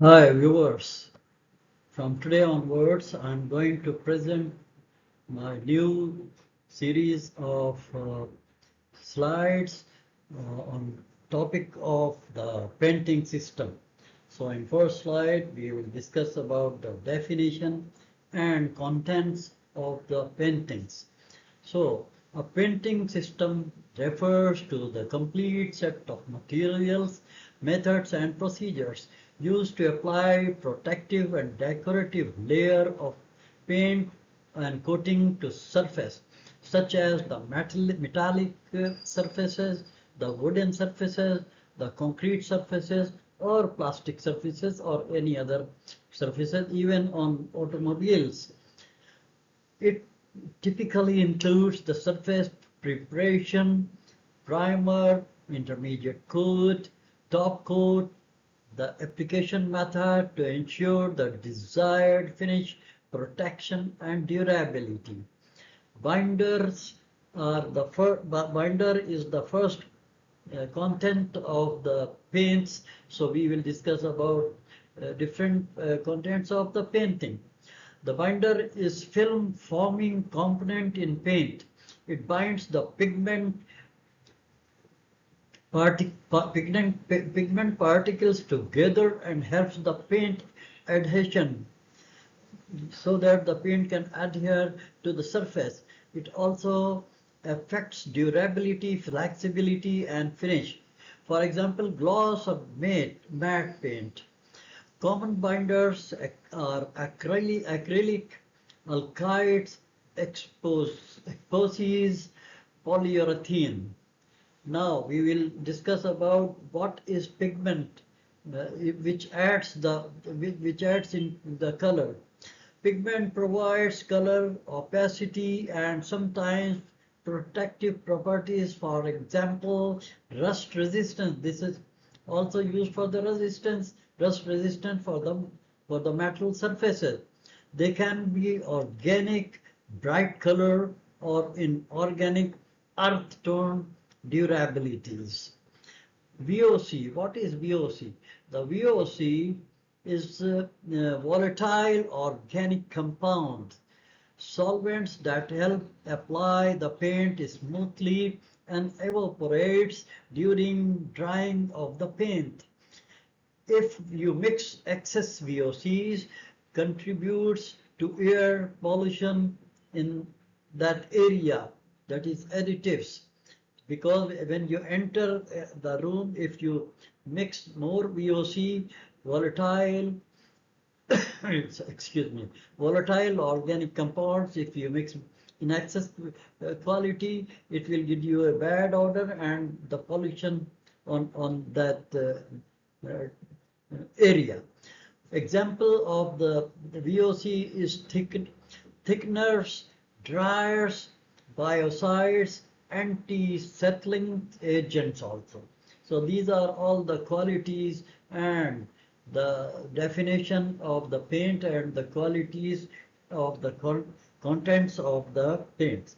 Hi viewers, from today onwards I'm going to present my new series of slides on topic of the painting system. So in first slide we will discuss about the definition and contents of the paintings. So a painting system refers to the complete set of materials, methods and procedures used to apply protective and decorative layer of paint and coating to surface, such as the metallic surfaces, the wooden surfaces, the concrete surfaces, or plastic surfaces, or any other surfaces, even on automobiles. It typically includes the surface preparation, primer, intermediate coat, top coat, the application method to ensure the desired finish, protection and durability. Binders are the binder is the first content of the paints, so we will discuss about different contents of the painting. The binder is film forming component in paint. It binds the pigment particles together and helps the paint adhesion so that the paint can adhere to the surface. It also affects durability, flexibility and finish. For example, gloss or matte paint. Common binders are acrylic, alkyds, epoxies, polyurethane. Now we will discuss about what is pigment, which adds in the color. Pigment provides color, opacity, and sometimes protective properties. For example, rust resistance. This is also used for the rust resistant for the metal surfaces. They can be organic, bright color, or inorganic earth tone durabilities. VOC, what is VOC? The VOC is volatile organic compounds, solvents that help apply the paint smoothly and evaporates during drying of the paint. If you mix excess VOCs, contributes to air pollution in that area, that is additives, because when you enter the room, if you mix more VOC, volatile excuse me, volatile organic compounds, if you mix in excess quality, it will give you a bad odor and the pollution on that uh, area. Example of the VOC is thickeners, dryers, biocides, anti-settling agents also. So these are all the qualities and the definition of the paint and the qualities of the contents of the paints.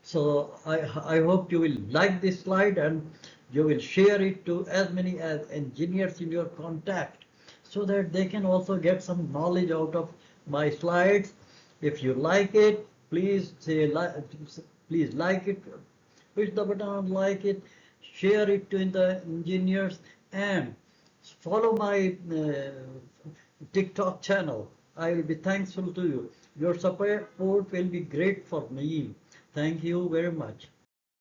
So I hope you will like this slide and you will share it to as many as engineers in your contact so that they can also get some knowledge out of my slides. If you like it, please please like it, push the button on like it, share it to the engineers and follow my TikTok channel. I will be thankful to you. Your support will be great for me. Thank you very much.